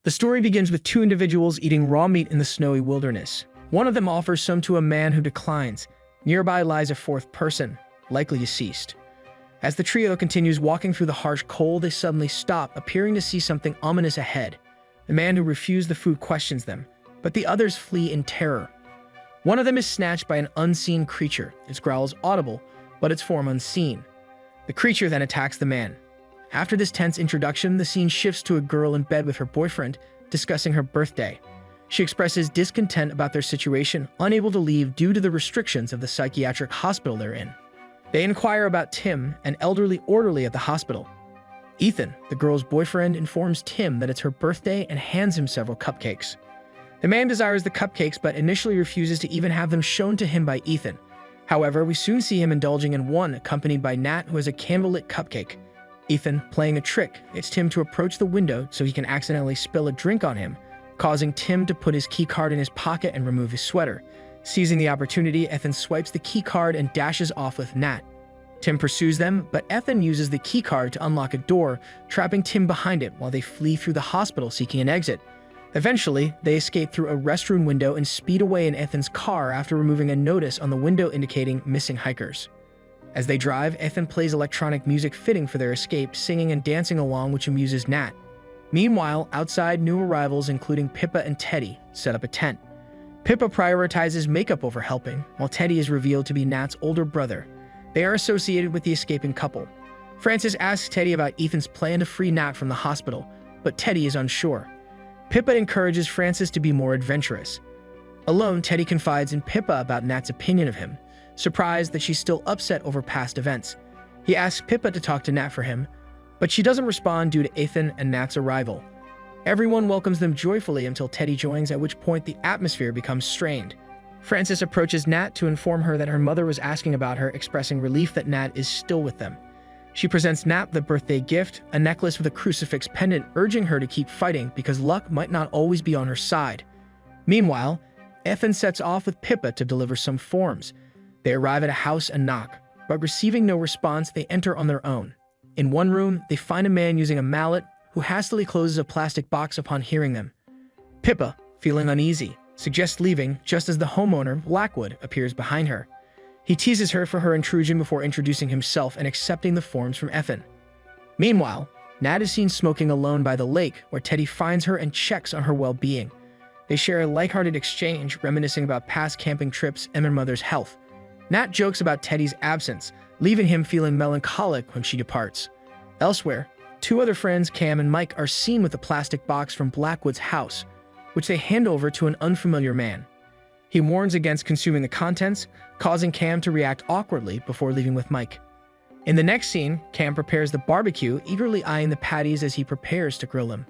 The story begins with two individuals eating raw meat in the snowy wilderness. One of them offers some to a man who declines. Nearby lies a fourth person, likely deceased. As the trio continues walking through the harsh cold, they suddenly stop, appearing to see something ominous ahead. The man who refused the food questions them, but the others flee in terror. One of them is snatched by an unseen creature. Its growl is audible, but its form unseen. The creature then attacks the man. After this tense introduction, the scene shifts to a girl in bed with her boyfriend, discussing her birthday. She expresses discontent about their situation, unable to leave due to the restrictions of the psychiatric hospital they're in. They inquire about Tim, an elderly orderly at the hospital. Ethan, the girl's boyfriend, informs Tim that it's her birthday and hands him several cupcakes. The man desires the cupcakes but initially refuses to even have them shown to him by Ethan. However, we soon see him indulging in one, accompanied by Nat, who has a candlelit cupcake. Ethan, playing a trick, gets Tim to approach the window so he can accidentally spill a drink on him, causing Tim to put his keycard in his pocket and remove his sweater. Seizing the opportunity, Ethan swipes the keycard and dashes off with Nat. Tim pursues them, but Ethan uses the keycard to unlock a door, trapping Tim behind it while they flee through the hospital seeking an exit. Eventually, they escape through a restroom window and speed away in Ethan's car after removing a notice on the window indicating missing hikers. As they drive, Ethan plays electronic music fitting for their escape, singing and dancing along, which amuses Nat. Meanwhile, outside, new arrivals including Pippa and Teddy set up a tent. Pippa prioritizes makeup over helping, while Teddy is revealed to be Nat's older brother. They are associated with the escaping couple. Francis asks Teddy about Ethan's plan to free Nat from the hospital, but Teddy is unsure. Pippa encourages Francis to be more adventurous. Alone, Teddy confides in Pippa about Nat's opinion of him, surprised that she's still upset over past events. He asks Pippa to talk to Nat for him, but she doesn't respond due to Ethan and Nat's arrival. Everyone welcomes them joyfully until Teddy joins, at which point the atmosphere becomes strained. Francis approaches Nat to inform her that her mother was asking about her, expressing relief that Nat is still with them. She presents Nat the birthday gift, a necklace with a crucifix pendant, urging her to keep fighting because luck might not always be on her side. Meanwhile, Ethan sets off with Pippa to deliver some forms. They arrive at a house and knock, but receiving no response, they enter on their own. In one room, they find a man using a mallet who hastily closes a plastic box upon hearing them. Pippa, feeling uneasy, suggests leaving just as the homeowner, Blackwood, appears behind her. He teases her for her intrusion before introducing himself and accepting the forms from Ethan. Meanwhile, Nat is seen smoking alone by the lake, where Teddy finds her and checks on her well-being. They share a lighthearted exchange, reminiscing about past camping trips and their mother's health. Nat jokes about Teddy's absence, leaving him feeling melancholic when she departs. Elsewhere, two other friends, Cam and Mike, are seen with a plastic box from Blackwood's house, which they hand over to an unfamiliar man. He warns against consuming the contents, causing Cam to react awkwardly before leaving with Mike. In the next scene, Cam prepares the barbecue, eagerly eyeing the patties as he prepares to grill them.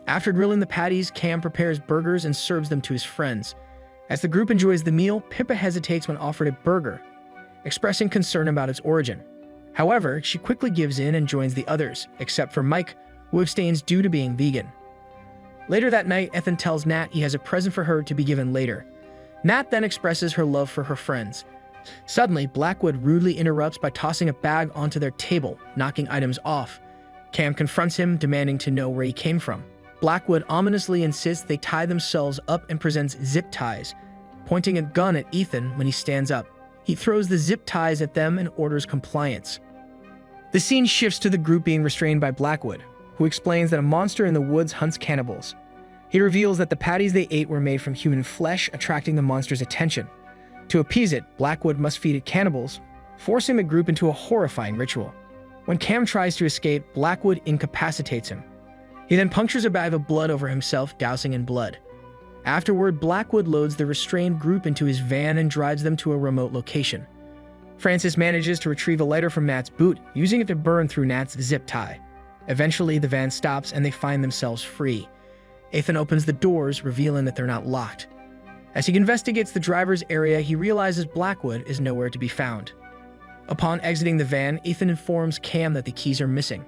After grilling the patties, Cam prepares burgers and serves them to his friends. As the group enjoys the meal, Pippa hesitates when offered a burger, expressing concern about its origin. However, she quickly gives in and joins the others, except for Mike, who abstains due to being vegan. Later that night, Ethan tells Nat he has a present for her to be given later. Nat then expresses her love for her friends. Suddenly, Blackwood rudely interrupts by tossing a bag onto their table, knocking items off. Cam confronts him, demanding to know where he came from. Blackwood ominously insists they tie themselves up and presents zip ties, pointing a gun at Ethan when he stands up. He throws the zip ties at them and orders compliance. The scene shifts to the group being restrained by Blackwood, who explains that a monster in the woods hunts cannibals. He reveals that the patties they ate were made from human flesh, attracting the monster's attention. To appease it, Blackwood must feed it cannibals, forcing the group into a horrifying ritual. When Cam tries to escape, Blackwood incapacitates him. He then punctures a bag of blood over himself, dousing in blood. Afterward, Blackwood loads the restrained group into his van and drives them to a remote location. Francis manages to retrieve a lighter from Nat's boot, using it to burn through Nat's zip tie. Eventually, the van stops and they find themselves free. Ethan opens the doors, revealing that they're not locked. As he investigates the driver's area, he realizes Blackwood is nowhere to be found. Upon exiting the van, Ethan informs Cam that the keys are missing.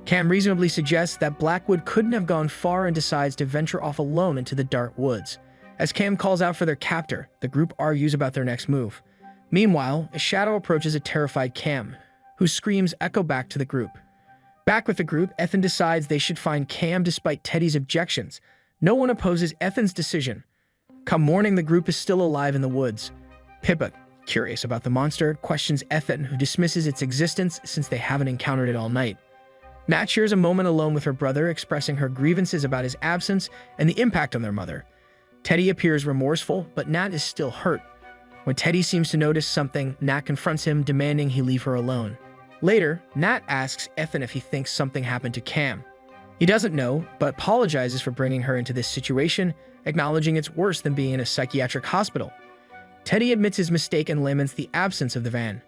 Cam reasonably suggests that Blackwood couldn't have gone far and decides to venture off alone into the dark woods. As Cam calls out for their captor, the group argues about their next move. Meanwhile, a shadow approaches a terrified Cam, whose screams echo back to the group. Back with the group, Ethan decides they should find Cam despite Teddy's objections. No one opposes Ethan's decision. Come morning, the group is still alive in the woods. Pippa, curious about the monster, questions Ethan, who dismisses its existence since they haven't encountered it all night. Nat shares a moment alone with her brother, expressing her grievances about his absence and the impact on their mother. Teddy appears remorseful, but Nat is still hurt. When Teddy seems to notice something, Nat confronts him, demanding he leave her alone. Later, Nat asks Ethan if he thinks something happened to Cam. He doesn't know, but apologizes for bringing her into this situation, acknowledging it's worse than being in a psychiatric hospital. Teddy admits his mistake and laments the absence of the van.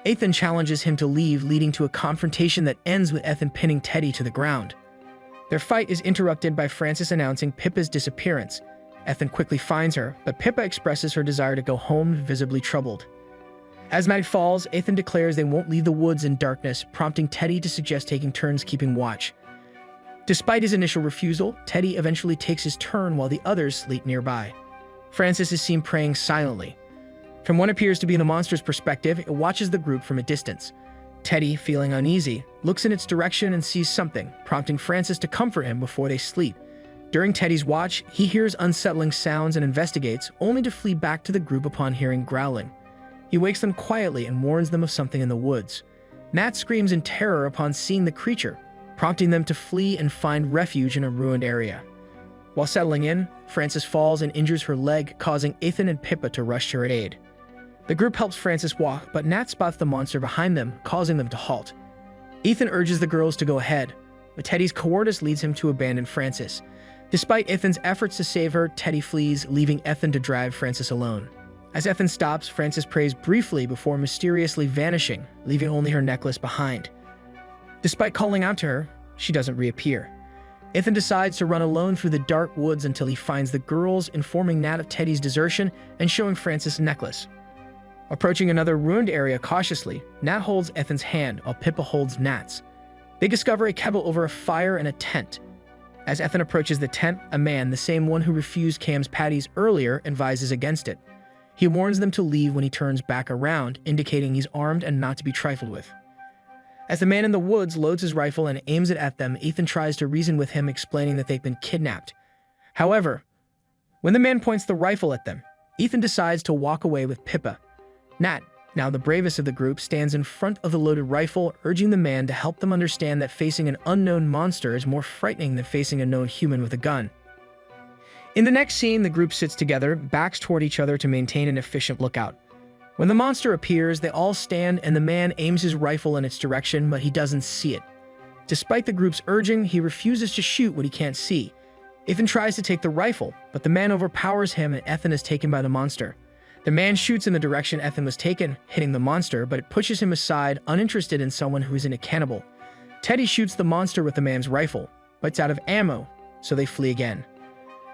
Ethan challenges him to leave, leading to a confrontation that ends with Ethan pinning Teddy to the ground. Their fight is interrupted by Frances announcing Pippa's disappearance. Ethan quickly finds her, but Pippa expresses her desire to go home, visibly troubled. As night falls, Ethan declares they won't leave the woods in darkness, prompting Teddy to suggest taking turns keeping watch. Despite his initial refusal, Teddy eventually takes his turn while the others sleep nearby. Frances is seen praying silently. From what appears to be the monster's perspective, it watches the group from a distance. Teddy, feeling uneasy, looks in its direction and sees something, prompting Frances to comfort him before they sleep. During Teddy's watch, he hears unsettling sounds and investigates, only to flee back to the group upon hearing growling. He wakes them quietly and warns them of something in the woods. Nat screams in terror upon seeing the creature, prompting them to flee and find refuge in a ruined area. While settling in, Frances falls and injures her leg, causing Ethan and Pippa to rush to her aid. The group helps Frances walk, but Nat spots the monster behind them, causing them to halt. Ethan urges the girls to go ahead, but Teddy's cowardice leads him to abandon Frances. Despite Ethan's efforts to save her, Teddy flees, leaving Ethan to drive Frances alone. As Ethan stops, Frances prays briefly before mysteriously vanishing, leaving only her necklace behind. Despite calling out to her, she doesn't reappear. Ethan decides to run alone through the dark woods until he finds the girls, informing Nat of Teddy's desertion and showing Frances a necklace. Approaching another ruined area cautiously, Nat holds Ethan's hand while Pippa holds Nat's. They discover a kettle over a fire and a tent. As Ethan approaches the tent, a man, the same one who refused Cam's patties earlier, advises against it. He warns them to leave when he turns back around, indicating he's armed and not to be trifled with. As the man in the woods loads his rifle and aims it at them, Ethan tries to reason with him, explaining that they've been kidnapped. However, when the man points the rifle at them, Ethan decides to walk away with Pippa. Nat, now the bravest of the group, stands in front of the loaded rifle, urging the man to help them understand that facing an unknown monster is more frightening than facing a known human with a gun. In the next scene, the group sits together, backs toward each other to maintain an efficient lookout. When the monster appears, they all stand and the man aims his rifle in its direction, but he doesn't see it. Despite the group's urging, he refuses to shoot what he can't see. Ethan tries to take the rifle, but the man overpowers him and Ethan is taken by the monster. The man shoots in the direction Ethan was taken, hitting the monster, but it pushes him aside, uninterested in someone who isn't a cannibal. Teddy shoots the monster with the man's rifle, but it's out of ammo, so they flee again.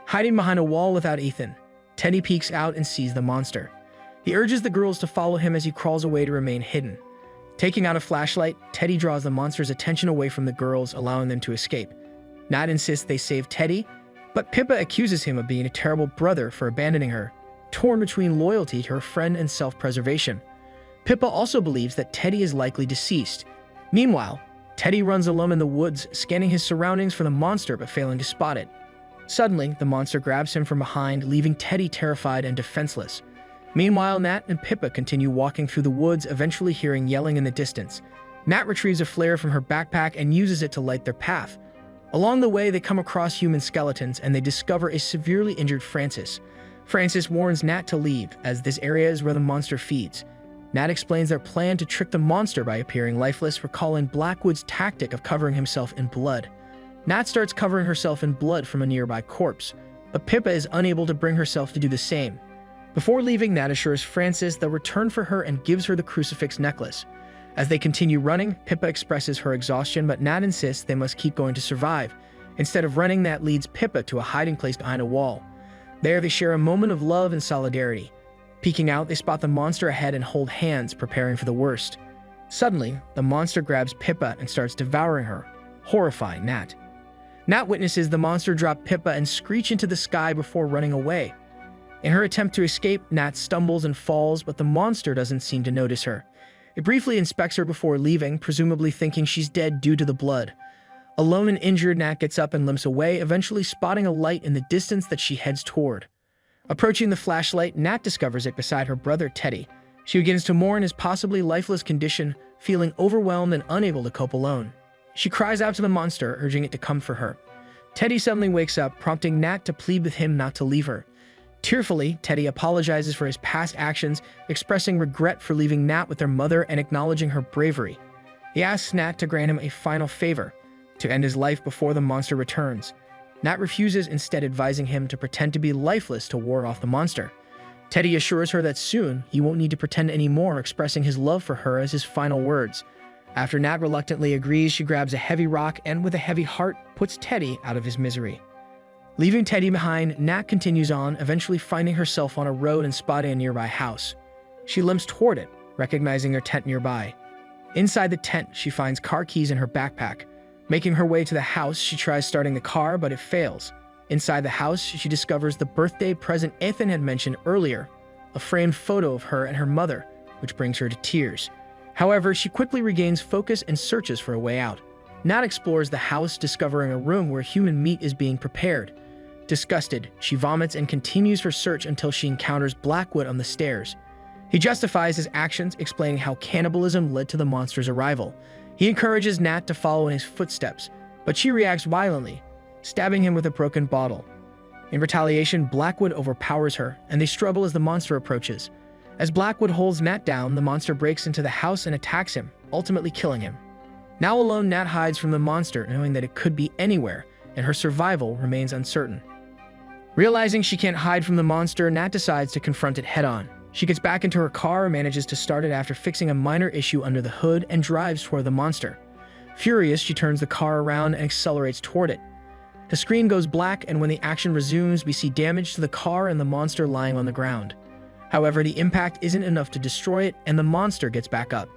Hiding behind a wall without Ethan, Teddy peeks out and sees the monster. He urges the girls to follow him as he crawls away to remain hidden. Taking out a flashlight, Teddy draws the monster's attention away from the girls, allowing them to escape. Nat insists they save Teddy, but Pippa accuses him of being a terrible brother for abandoning her, torn between loyalty to her friend and self-preservation. Pippa also believes that Teddy is likely deceased. Meanwhile, Teddy runs alone in the woods, scanning his surroundings for the monster but failing to spot it. Suddenly, the monster grabs him from behind, leaving Teddy terrified and defenseless. Meanwhile, Nat and Pippa continue walking through the woods, eventually hearing yelling in the distance. Nat retrieves a flare from her backpack and uses it to light their path. Along the way, they come across human skeletons and they discover a severely injured Frances. Frances warns Nat to leave, as this area is where the monster feeds. Nat explains their plan to trick the monster by appearing lifeless, recalling Blackwood's tactic of covering himself in blood. Nat starts covering herself in blood from a nearby corpse, but Pippa is unable to bring herself to do the same. Before leaving, Nat assures Frances they'll return for her and gives her the crucifix necklace. As they continue running, Pippa expresses her exhaustion, but Nat insists they must keep going to survive. Instead of running, Nat leads Pippa to a hiding place behind a wall. There, they share a moment of love and solidarity. Peeking out, they spot the monster ahead and hold hands, preparing for the worst. Suddenly, the monster grabs Pippa and starts devouring her, horrifying Nat. Nat witnesses the monster drop Pippa and screech into the sky before running away. In her attempt to escape, Nat stumbles and falls, but the monster doesn't seem to notice her. It briefly inspects her before leaving, presumably thinking she's dead due to the blood. Alone and injured, Nat gets up and limps away, eventually spotting a light in the distance that she heads toward. Approaching the flashlight, Nat discovers it beside her brother Teddy. She begins to mourn his possibly lifeless condition, feeling overwhelmed and unable to cope alone. She cries out to the monster, urging it to come for her. Teddy suddenly wakes up, prompting Nat to plead with him not to leave her. Tearfully, Teddy apologizes for his past actions, expressing regret for leaving Nat with their mother and acknowledging her bravery. He asks Nat to grant him a final favor, to end his life before the monster returns. Nat refuses, instead advising him to pretend to be lifeless to ward off the monster. Teddy assures her that soon he won't need to pretend anymore, expressing his love for her as his final words. After Nat reluctantly agrees, she grabs a heavy rock and, with a heavy heart, puts Teddy out of his misery. Leaving Teddy behind, Nat continues on, eventually finding herself on a road and spotting a nearby house. She limps toward it, recognizing their tent nearby. Inside the tent, she finds car keys in her backpack. Making her way to the house, she tries starting the car, but it fails. Inside the house, she discovers the birthday present Ethan had mentioned earlier, a framed photo of her and her mother, which brings her to tears. However, she quickly regains focus and searches for a way out. Nat explores the house, discovering a room where human meat is being prepared. Disgusted, she vomits and continues her search until she encounters Blackwood on the stairs. He justifies his actions, explaining how cannibalism led to the monster's arrival. He encourages Nat to follow in his footsteps, but she reacts violently, stabbing him with a broken bottle. In retaliation, Blackwood overpowers her, and they struggle as the monster approaches. As Blackwood holds Nat down, the monster breaks into the house and attacks him, ultimately killing him. Now alone, Nat hides from the monster, knowing that it could be anywhere, and her survival remains uncertain. Realizing she can't hide from the monster, Nat decides to confront it head-on. She gets back into her car, manages to start it after fixing a minor issue under the hood, and drives toward the monster. Furious, she turns the car around and accelerates toward it. The screen goes black, and when the action resumes, we see damage to the car and the monster lying on the ground. However, the impact isn't enough to destroy it, and the monster gets back up.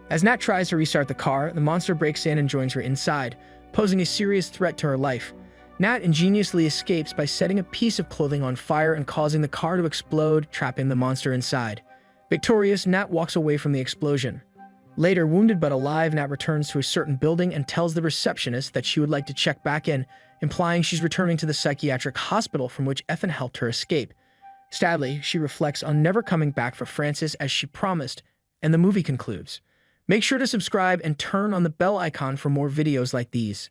As Nat tries to restart the car, the monster breaks in and joins her inside, posing a serious threat to her life. Nat ingeniously escapes by setting a piece of clothing on fire and causing the car to explode, trapping the monster inside. Victorious, Nat walks away from the explosion. Later, wounded but alive, Nat returns to a certain building and tells the receptionist that she would like to check back in, implying she's returning to the psychiatric hospital from which Ethan helped her escape. Sadly, she reflects on never coming back for Francis as she promised, and the movie concludes. Make sure to subscribe and turn on the bell icon for more videos like these.